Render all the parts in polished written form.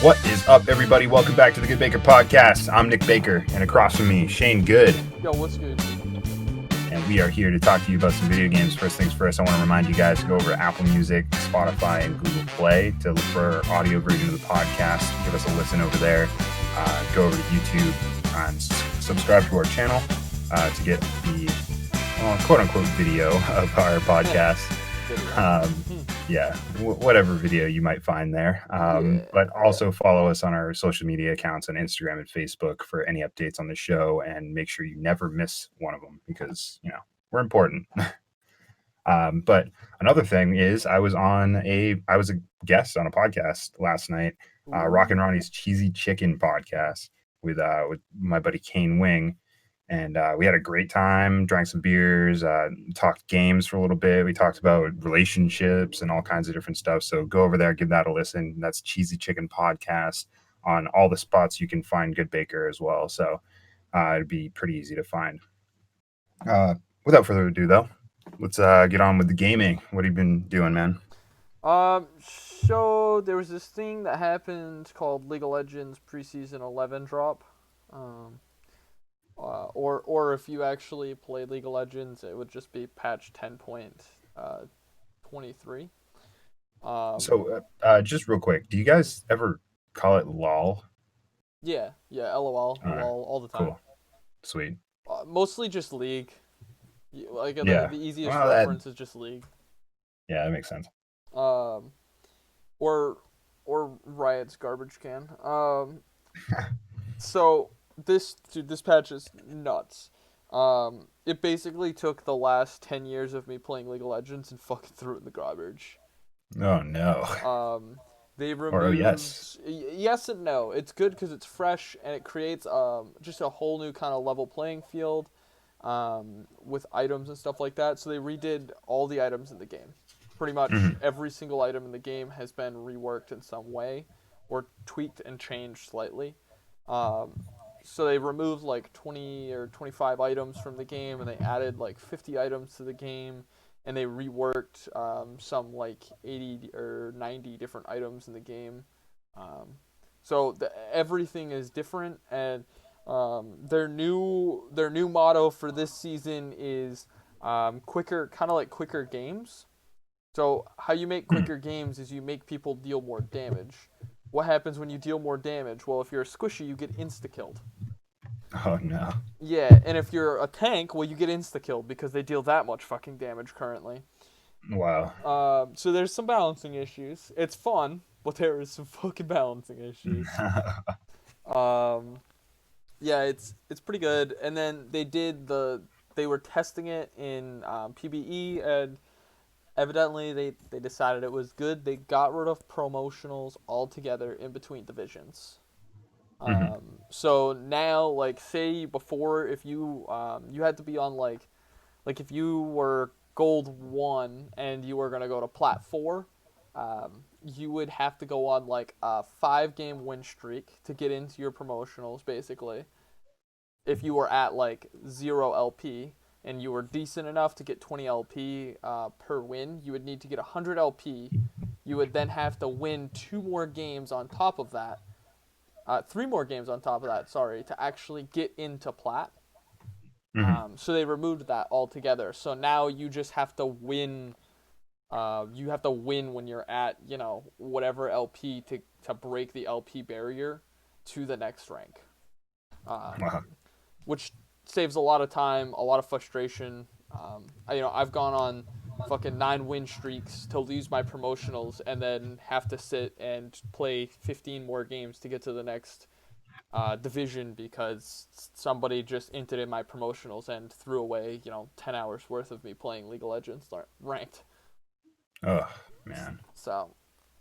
What is up, everybody? Welcome back to the GoodeBaker podcast. I'm Nick Baker, and across from me, Shane Good. Yo, what's good? And we are here to talk to you about some video games. First things first, I want to remind you guys to go over to Apple Music, Spotify, and Google Play to look for our audio version of the podcast. Give us a listen over there. Go over to YouTube and subscribe to our channel to get the quote-unquote video of our podcast. Whatever video you might find there. But also follow us on our social media accounts on Instagram and Facebook for any updates on the show, and make sure you never miss one of them because, we're important. But another thing is I was a guest on a podcast last night, Rock and Ronnie's Cheesy Chicken podcast with my buddy Kane Wing. And we had a great time, drank some beers, talked games for a little bit. We talked about relationships and all kinds of different stuff. So go over there, give that a listen. That's Cheesy Chicken Podcast on all the spots you can find GoodeBaker as well. So it'd be pretty easy to find. Without further ado, though, let's get on with the gaming. What have you been doing, man? So there was this thing that happened called League of Legends Preseason 11 drop. Or if you actually play League of Legends, it would just be patch 10.23. So just real quick, do you guys ever call it LOL? Yeah, LOL, LOL, all the time. Cool. Sweet. Mostly just League. The easiest reference is just League. Yeah, that makes sense. Or Riot's garbage can. So this patch is nuts. It basically took the last 10 years of me playing League of Legends and fucking threw it in the garbage. Oh no. They removed. Yes and no. It's good because it's fresh and it creates just a whole new kind of level playing field, with items and stuff like that. So they redid all the items in the game. Pretty much every single item in the game has been reworked in some way, or tweaked and changed slightly. So they removed like 20 or 25 items from the game, and they added like 50 items to the game, and they reworked some like 80 or 90 different items in the game. So everything is different, and their new motto for this season is quicker, kind of like quicker games. So how you make quicker games is you make people deal more damage. What happens when you deal more damage? Well, if you're a squishy, you get insta-killed. Oh, no. Yeah, and if you're a tank, well, you get insta-killed because they deal that much fucking damage currently. Wow. So there's some balancing issues. It's fun, but there is some fucking balancing issues. Yeah, it's pretty good. And then they were testing it in PBE, and evidently they decided it was good. They got rid of promotionals altogether in between divisions. So now, like, say before, if you you had to be on like if you were gold 1 and you were gonna go to plat 4, you would have to go on like a 5-game win streak to get into your promotionals, basically. If you were at like 0 LP and you were decent enough to get 20 LP per win, you would need to get 100 LP. You would then have to win 2 more games on top of that. 3 more games on top of that, to actually get into plat. So they removed that altogether. So now you just have to win. You have to win when you're at, whatever LP to break the LP barrier to the next rank. Which saves a lot of time, a lot of frustration. I've gone on fucking 9 win streaks to lose my promotionals and then have to sit and play 15 more games to get to the next division because somebody just entered in my promotionals and threw away 10 hours worth of me playing League of Legends ranked. Oh man, so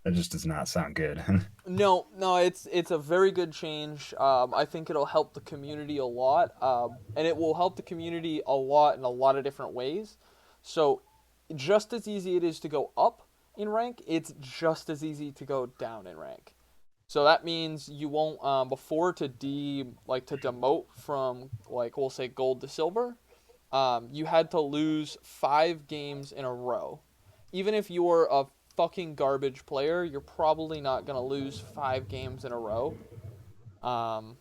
that just does not sound good. No, it's a very good change. I think it'll help the community a lot, and it will help the community a lot in a lot of different ways. So just as easy it is to go up in rank, it's just as easy to go down in rank. So that means you won't before to demote from, like, we'll say gold to silver, you had to lose 5 games in a row. Even if you were a fucking garbage player, you're probably not gonna lose 5 games in a row. Um,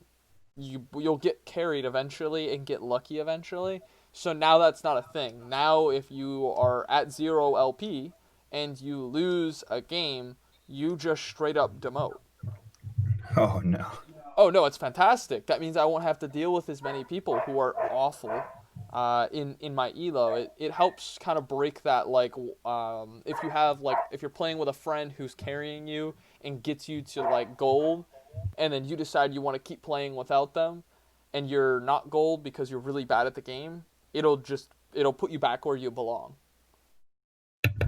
you'll get carried eventually and get lucky eventually. So now that's not a thing. Now if you are at 0 LP and you lose a game, you just straight up demote. Oh no. Oh no, it's fantastic. That means I won't have to deal with as many people who are awful in my elo. It helps kind of break that, like, if you have, like, if you're playing with a friend who's carrying you and gets you to like gold, and then you decide you want to keep playing without them, and you're not gold because you're really bad at the game. It'll put you back where you belong.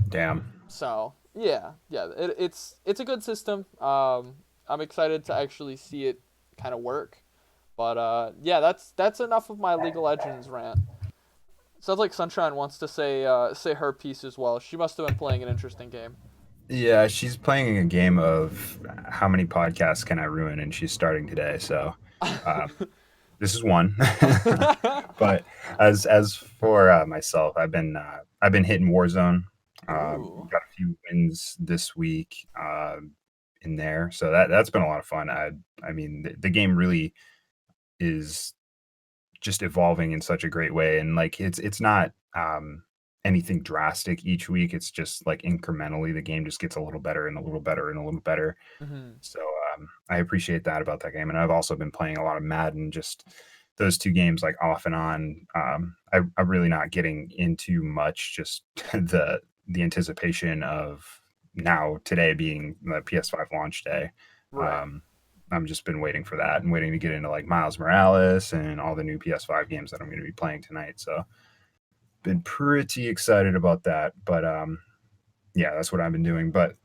Damn. So yeah, it's a good system. I'm excited to actually see it kind of work. But yeah, that's enough of my League of Legends rant. Sounds like Sunshine wants to say her piece as well. She must have been playing an interesting game. Yeah, she's playing a game of how many podcasts can I ruin, and she's starting today. So um, this is one. But as for myself, I've been hitting Warzone. Ooh. Got a few wins this week in there, so that's been a lot of fun. I mean, the game really is just evolving in such a great way, and like it's not anything drastic each week. It's just like incrementally the game just gets a little better and a little better and a little better. Mhm. So I appreciate that about that game, and I've also been playing a lot of Madden. Just those two games, like off and on. I'm really not getting into much. Just the anticipation of now today being the PS5 launch day. Right. Um, I'm just been waiting for that and waiting to get into like Miles Morales and all the new PS5 games that I'm going to be playing tonight. So been pretty excited about that. But yeah, that's what I've been doing. But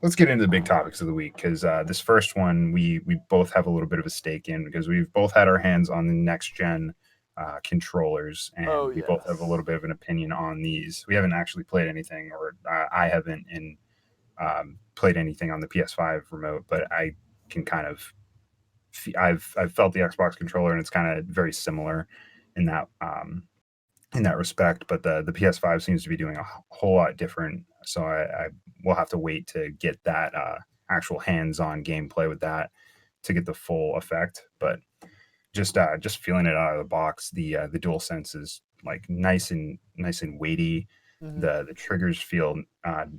let's get into the big topics of the week because this first one we both have a little bit of a stake in because we've both had our hands on the next gen controllers Oh and we both have a yes. little bit of an opinion on these. We haven't actually played anything, or I haven't played anything on the PS5 remote, but I can kind of I've felt the Xbox controller and it's kind of very similar in that respect, but the PS5 seems to be doing a whole lot different. So I will have to wait to get that actual hands-on gameplay with that to get the full effect. But just feeling it out of the box, the dual sense is like nice and weighty. Mhm. The triggers feel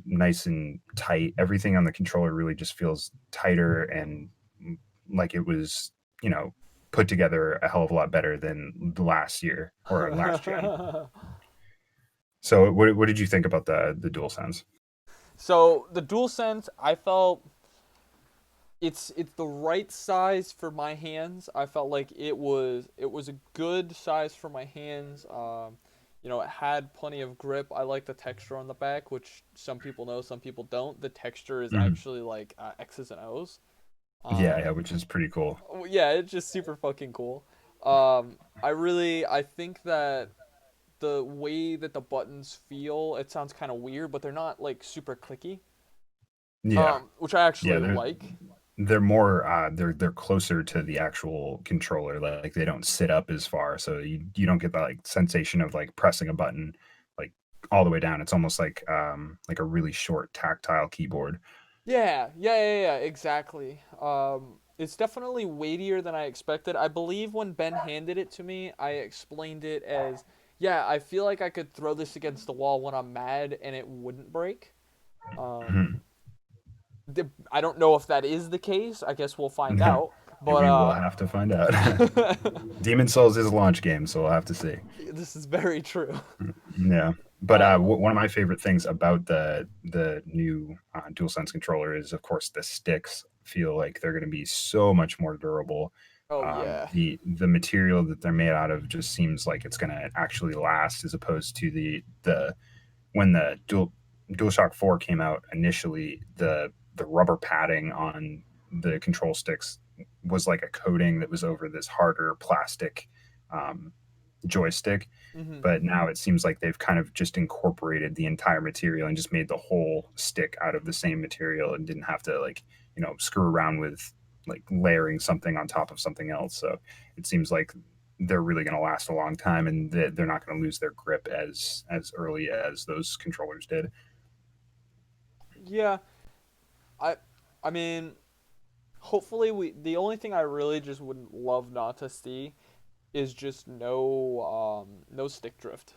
nice and tight. Everything on the controller really just feels tighter and like it was, you know, put together a hell of a lot better than the last year or last gen. So what did you think about the dual sense? So the DualSense, I felt it's the right size for my hands. I felt like it was a good size for my hands. It had plenty of grip. I like the texture on the back, which some people know, some people don't. The texture is Mhm. actually like X's and O's. Yeah, Um, yeah, which is pretty cool. yeah, it's just super fucking cool. I think that the way that the buttons feel, it sounds kind of weird, but they're not like super clicky. Yeah, Which I yeah, actually like. they're more they're closer to the actual controller. Like they don't sit up as far, so you don't get that like sensation of like pressing a button like all the way down. It's almost like a really short tactile keyboard. Yeah, exactly. It's definitely weightier than I expected. I believe when Ben handed it to me, I explained it as, yeah, I feel like I could throw this against the wall when I'm mad and it wouldn't break. Um, Mhm. I don't know if that is the case. I guess we'll find Yeah, out. But we will have to find out. Demon Souls is a launch game, so we'll have to see. this is very true. Yeah, but Um, one of my favorite things about the new DualSense controller is, of course, the sticks feel like they're going to be so much more durable. oh yeah. The material that they're made out of just seems like it's going to actually last, as opposed to the when the DualShock 4 came out initially, the rubber padding on the control sticks was like a coating that was over this harder plastic um, joystick. Hmm. But now it seems like they've kind of just incorporated the entire material and just made the whole stick out of the same material and didn't have to like, screw around with like layering something on top of something else. So it seems like they're really going to last a long time and they're not going to lose their grip as early as those controllers did. Yeah, I I mean, hopefully we. The only thing I really just would love not to see is just no stick drift.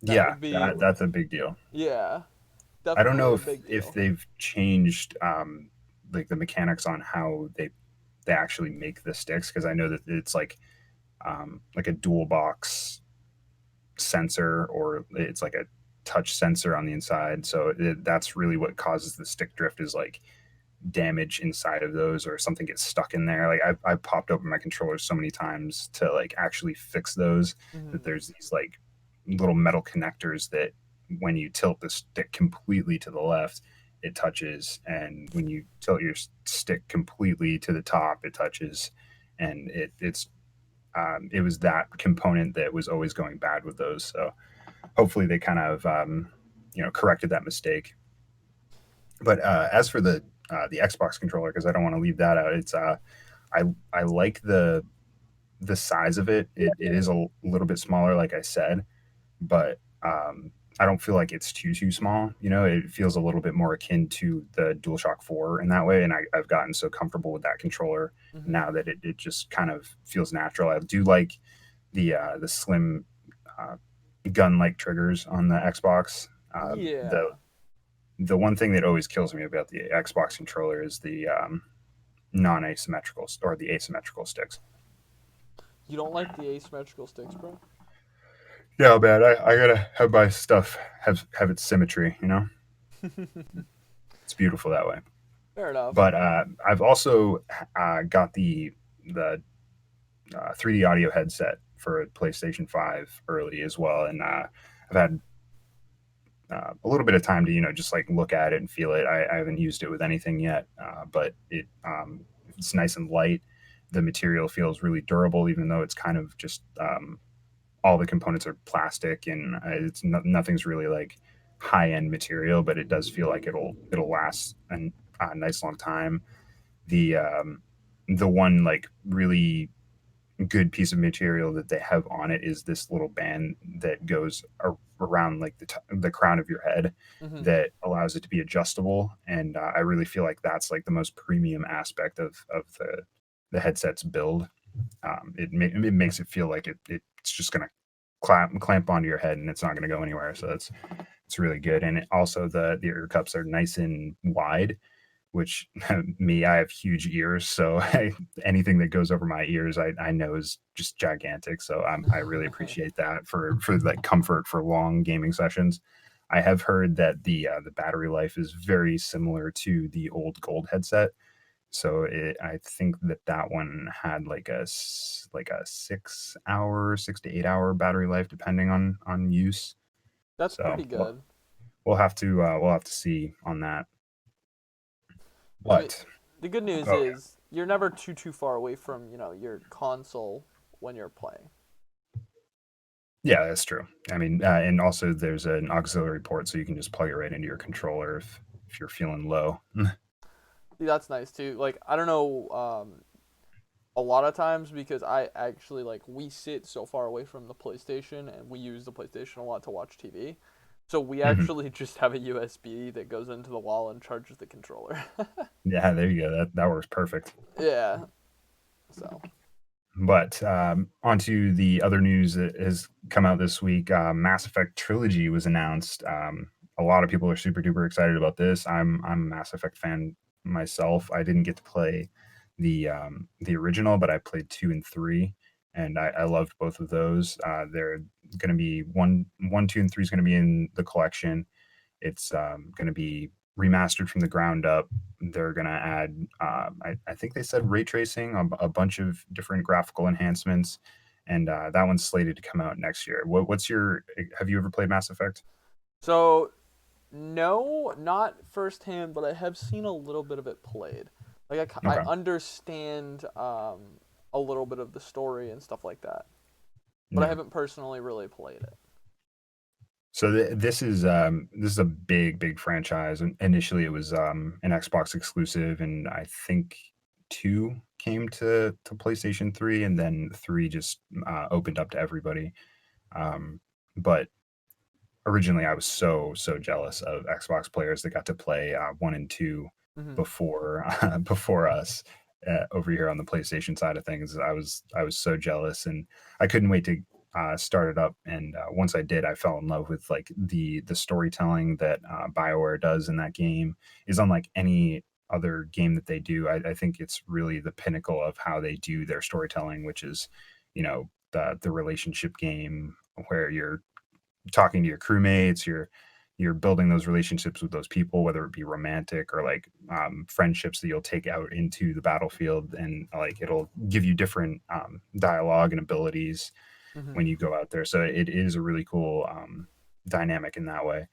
That Yeah, would be, that's a big deal. yeah, I don't know definitely a big if deal. they've changed like the mechanics on how they actually make the sticks, because I know that it's like a dual box sensor, or it's like a touch sensor on the inside. So that's really what causes the stick drift, is like damage inside of those, or something gets stuck in there. Like I've popped open my controllers so many times to like actually fix those, that Hmm. there's these like little metal connectors that when you tilt the stick completely to the left, it touches, and when you tilt your stick completely to the top, it touches. And it was that component that was always going bad with those. So hopefully they kind of corrected that mistake. But as for the Xbox controller, because I don't want to leave that out, it's I like the size of it. It is a little bit smaller, like I said, but I don't feel like it's too small. It feels a little bit more akin to the DualShock 4 in that way, and I've gotten so comfortable with that controller Hmm. now that it just kind of feels natural. I do like the slim uh, gun like triggers on the Xbox. The Yeah. the one thing that always kills me about the Xbox controller is the non asymmetrical or the asymmetrical sticks. You don't like the asymmetrical sticks, bro? Yeah, man, I gotta have my stuff have its symmetry. It's beautiful that way. Fair enough. But I've also got the 3D audio headset for PlayStation 5 early as well, and I've had a little bit of time to just like look at it and feel it. I haven't used it with anything yet, but it's nice and light. The material feels really durable, even though it's kind of just all the components are plastic, and nothing's really like high end material, but it does feel like it'll last a nice long time. The one like really good piece of material that they have on it is this little band that goes around like the crown of your head, Hmm. that allows it to be adjustable. And I really feel like that's like the most premium aspect of the headset's build. It makes it feel like it's just gonna clamp onto your head, and it's not gonna go anywhere. So it's really good. And also the ear cups are nice and wide, which me, I have huge ears, so anything that goes over my ears, I know is just gigantic. So I really appreciate that for like comfort for long gaming sessions. I have heard that the battery life is very similar to the old Gold headset. So I think that one had like a 6 hour, 6 to 8 hour battery life, depending on use. That's So pretty good. we'll have to see on that. I mean, But the good news oh, is you're never too far away from, your console when you're playing. yeah, that's true. I mean, and also there's an auxiliary port, so you can just plug it right into your controller if you're feeling low. See, that's nice too. Like, I don't know, a lot of times because I actually like we sit so far away from the PlayStation and we use the PlayStation a lot to watch TV. So we Mhm. actually just have a USB that goes into the wall and charges the controller. Yeah, there you go. That works perfect. Yeah. So, But onto the other news that has come out this week. Mass Effect Trilogy was announced. A lot of people are super duper excited about this. I'm a Mass Effect fan myself. I didn't get to play the original, but I played 2 and 3, and I loved both of those. They're going to be one, 2, and 3 is going to be in the collection. It's going to be remastered from the ground up. They're going to add, I think they said ray tracing, a bunch of different graphical enhancements, and that one's slated to come out next year. What's your? Have you ever played Mass Effect? so no, not firsthand, but I have seen a little bit of it played. Like I Okay, understand a little bit of the story and stuff like that, but I yeah. haven't personally really played it. So this is a big franchise. And initially, it was an Xbox exclusive, and I think 2 came to PlayStation 3, and then 3 just opened up to everybody. Um, but originally I was so jealous of Xbox players that got to play 1 and 2 Hmm. before before us over here on the PlayStation side of things. I was so jealous, and I couldn't wait to start it up. And once I did, I fell in love with like the storytelling that BioWare does in that game is unlike any other game that they do. I think it's really the pinnacle of how they do their storytelling, which is, the relationship game where you're talking to your crewmates, you're building those relationships with those people, whether it be romantic or like friendships that you'll take out into the battlefield, and like it'll give you different dialogue and abilities Hmm. when you go out there. So it is a really cool dynamic in that way.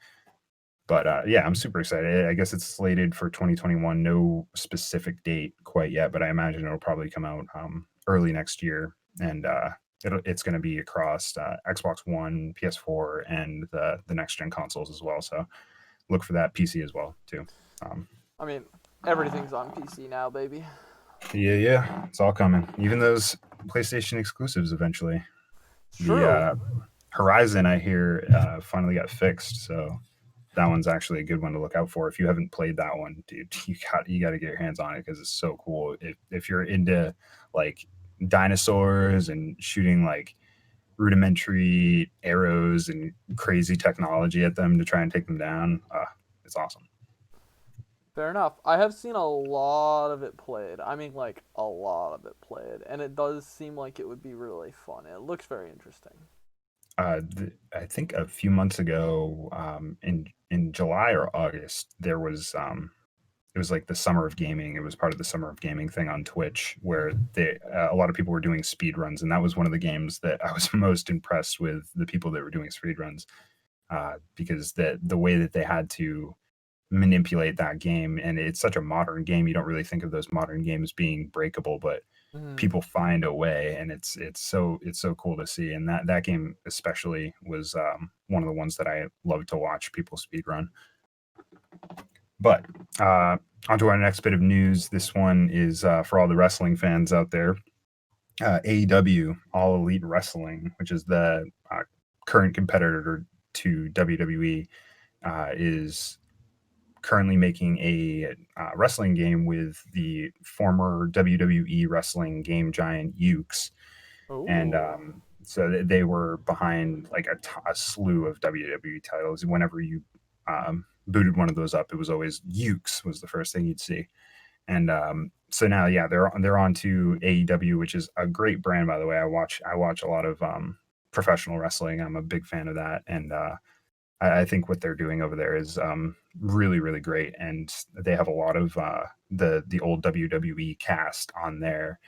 But yeah, I'm super excited. I guess it's slated for 2021. No specific date quite yet, but I imagine it'll probably come out early next year. And it's going to be across Xbox One, PS4, and the next gen consoles as well. So look for that PC as well too. Um, I mean, everything's on PC now, baby. yeah, it's all coming. Even those PlayStation exclusives eventually. It's The true. Horizon, I hear, finally got fixed. So that one's actually a good one to look out for. If you haven't played that one, dude, you got to get your hands on it because it's so cool. If you're into like dinosaurs and shooting like rudimentary arrows and crazy technology at them to try and take them down, it's awesome. Fair enough. I have seen a lot of it played. I mean, like, a lot of it played. And it does seem like it would be really fun. It looks very interesting. I think a few months ago, in July or August, there was it was like the summer of gaming. It was part of the summer of gaming thing on Twitch where Hmm. a lot of people were doing speed runs, and that was one of the games that I was most impressed with the people that were doing speed runs, because the way that they had to manipulate that game, and it's such a modern game, you don't really think of those modern games being breakable, but Hmm. people find a way, and it's so cool to see. And that game especially was one of the ones that I love to watch people speed run. But uh, onto our next bit of news. This one is for all the wrestling fans out there. AEW, All Elite Wrestling, which is the current competitor to WWE, is currently making a wrestling game with the former WWE wrestling game giant Ukes. And Oh. so they were behind like a slew of WWE titles. Whenever you booted one of those up, it was always Ukes was the first thing you'd see. And so now, yeah, they're on to AEW, which is a great brand, by the way. I watch a lot of professional wrestling. I'm a big fan of that, and I think what they're doing over there is really really great. And they have a lot of the old WWE cast on there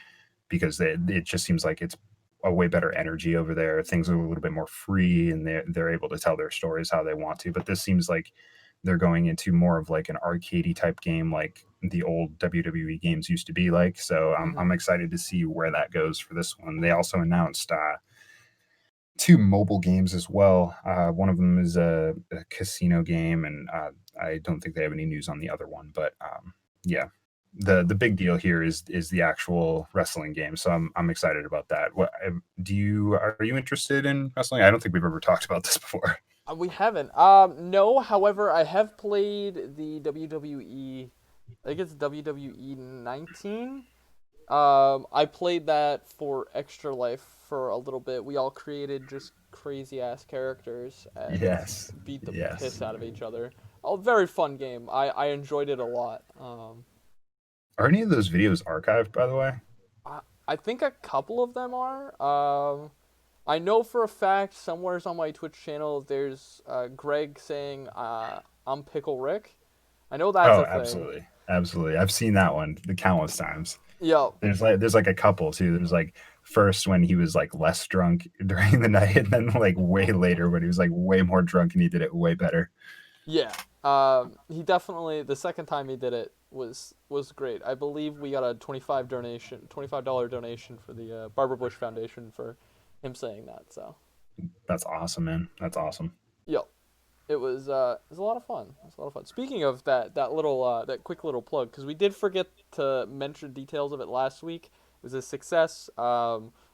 because it just seems like it's a way better energy over there. Things are a little bit more free, and they're able to tell their stories how they want to. But this seems like they're going into more of like an arcadey type game, like the old WWE games used to be like. So I'm Hmm. excited to see where that goes for this one. They also announced two mobile games as well. One of them is a casino game, and I don't think they have any news on the other one. But yeah, the big deal here is the actual wrestling game. So I'm excited about that. What are you interested in wrestling? I don't think we've ever talked about this before. We haven't. No. However, I have played the WWE. I think it's WWE 19. I played that for Extra Life for a little bit. We all created just crazy ass characters and Yes, beat the yes. piss out of each other. A very fun game. I enjoyed it a lot. Are any of those videos archived, by the way? I, I think a couple of them are. I know for a fact somewhere's on my Twitch channel there's Greg saying I'm Pickle Rick. I know that's Oh, a thing. absolutely, absolutely. I've seen that one the countless times. Yo, There's like a couple too. There's like first when he was like less drunk during the night, and then like way later when he was like way more drunk and he did it way better. yeah. He definitely the second time he did it was great. I believe we got a $25 donation for the Barbara Bush Foundation for him saying that. So, That's awesome, man. That's awesome. yo, it was a lot of fun. It was a lot of fun. Speaking of that quick little plug, because we did forget to mention details of it last week. It was a success.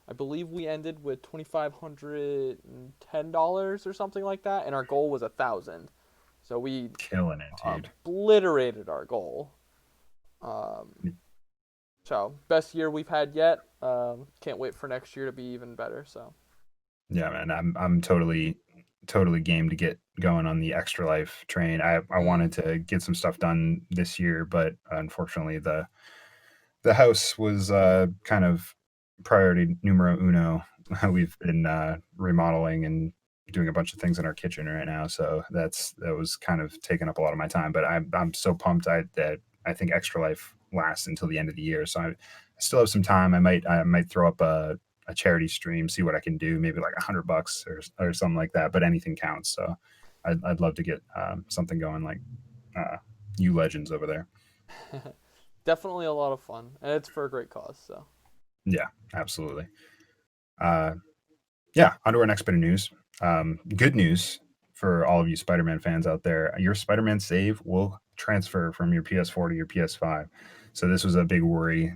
I believe we ended with $2,510 or something like that, and our goal was 1,000. So we Killing it, dude. obliterated our goal. Um, so best year we've had yet. Can't wait for next year to be even better. So Yeah, man. I'm totally game to get going on the Extra Life train. I mm, wanted to get some stuff done this year, but unfortunately the house was kind of priority numero uno. We've been remodeling and doing a bunch of things in our kitchen right now, so that was kind of taking up a lot of my time. But I'm so pumped that I think Extra Life lasts until the end of the year, so I still have some time. I might throw up a charity stream, see what I can do, maybe like $100 or something like that. But anything counts, so I'd love to get something going like uh, you legends over there. definitely a lot of fun, and it's for a great cause. So Yeah, absolutely. Uh, yeah, on to our next bit of news. Good news for all of you Spider-Man fans out there. Your Spider-Man save will transfer from your PS4 to your PS5. So this was a big worry.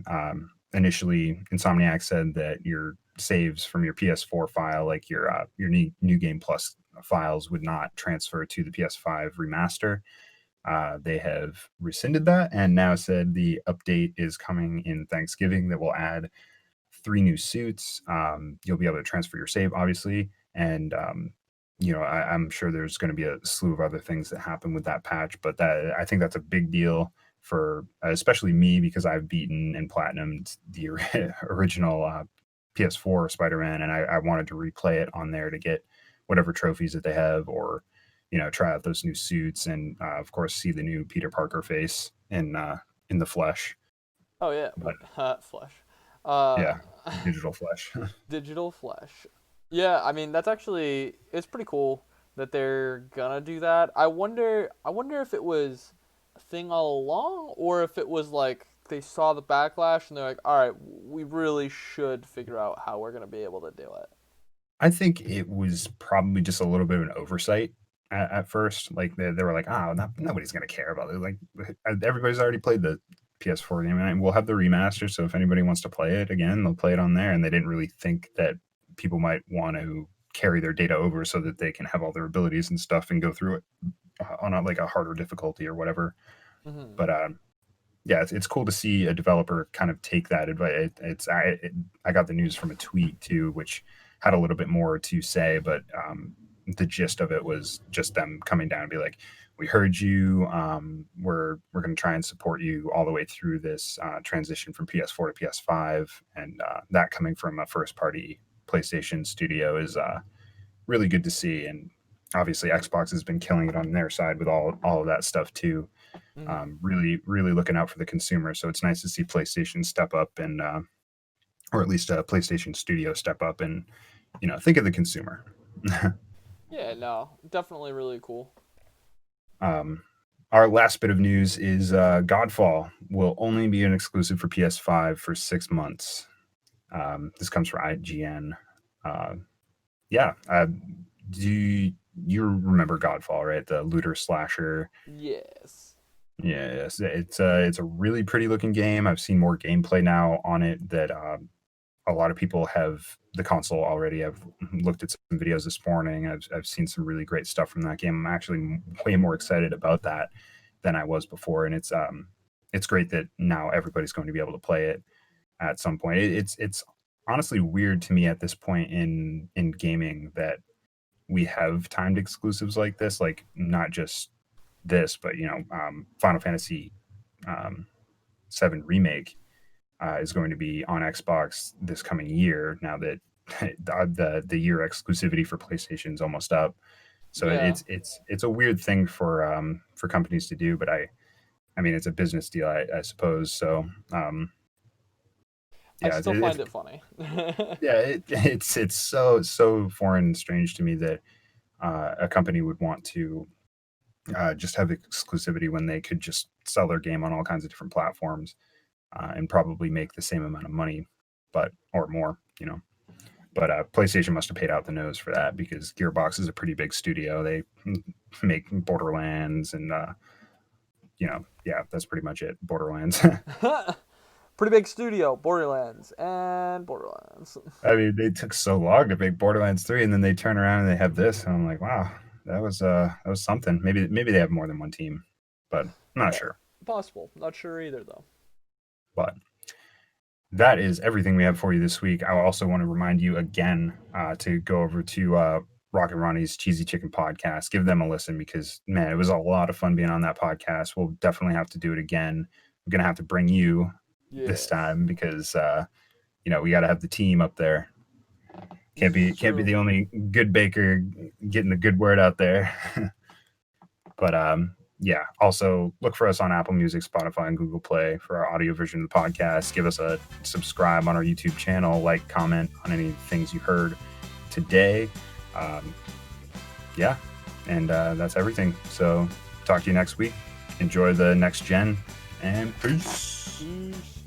Initially, Insomniac said that your saves from your PS4 file, like your new Game Plus files, would not transfer to the PS5 remaster. They have rescinded that and now said the update is coming in Thanksgiving that will add three new suits. You'll be able to transfer your save, obviously, and I'm sure there's going to be a slew of other things that happen with that patch. But that I think that's a big deal for especially me because I've beaten and platinumed the original PS4 Spider-Man, and I wanted to replay it on there to get whatever trophies that they have, or try out those new suits, and of course see the new Peter Parker face in the flesh. oh yeah, But flesh, uh, yeah, digital flesh. digital flesh. Yeah, I mean that's actually it's pretty cool that they're gonna do that. I wonder if it was a thing all along, or if it was like they saw the backlash and they're like, all right, we really should figure out how we're gonna be able to do it. I think it was probably just a little bit of an oversight at first. Like they were like, "Oh, nobody's gonna care about it." Like everybody's already played the PS4 game, and we'll have the remaster. So if anybody wants to play it again, they'll play it on there. And they didn't really think that people might want to carry their data over so that they can have all their abilities and stuff and go through it on like a harder difficulty or whatever. Hmm. But yeah, it's cool to see a developer kind of take that advice. I got the news from a tweet too, which had a little bit more to say, but the gist of it was just them coming down and be like, "We heard you. We're going to try and support you all the way through this transition from PS4 to PS5." And that coming from a first party PlayStation studio is really good to see. And obviously, Xbox has been killing it on their side with all of that stuff too. Hmm. Really looking out for the consumer. So it's nice to see PlayStation step up and, or at least a PlayStation Studio step up and, think of the consumer. Yeah, no, definitely really cool. um, our last bit of news is Godfall will only be an exclusive for PS5 for 6 months. This comes from IGN. Uh, yeah. Do you remember Godfall, right? The looter slasher. Yes. Yeah, yes, it's a really pretty looking game. I've seen more gameplay now on it that a lot of people have the console already. I've looked at some videos this morning. I've seen some really great stuff from that game. I'm actually way more excited about that than I was before, and it's great that now everybody's going to be able to play it at some point. It's honestly weird to me at this point in gaming that we have timed exclusives like this, like not just this, but Final Fantasy um, 7 remake is going to be on Xbox this coming year. Now that the year exclusivity for PlayStation is almost up, so Yeah. it's a weird thing for companies to do, but I mean it's a business deal, I suppose. So I yeah, still find it funny. yeah, it's so foreign and strange to me that a company would want to just have exclusivity when they could just sell their game on all kinds of different platforms and probably make the same amount of money, but or more, But PlayStation must have paid out the nose for that because Gearbox is a pretty big studio. They make Borderlands and yeah, that's pretty much it. Borderlands. pretty big studio, Borderlands and Borderlands. I mean, they took so long to make Borderlands 3, and then they turn around and they have this, and I'm like, wow, that was something. Maybe they have more than one team, but I'm not Yeah, sure. possible. Not sure either though. But that is everything we have for you this week. I also want to remind you again to go over to Rock and Ronnie's Cheesy Chicken podcast. Give them a listen because, man, it was a lot of fun being on that podcast. We'll definitely have to do it again. I'm going to have to bring you this Yes. time because, we got to have the team up there. This is Can't be true. the only good baker getting the good word out there. But yeah, also look for us on Apple Music, Spotify, and Google Play for our audio version of the podcast. Give us a subscribe on our YouTube channel, like, comment on any things you heard today. Yeah, and that's everything. So talk to you next week. Enjoy the next gen, and peace. Peace.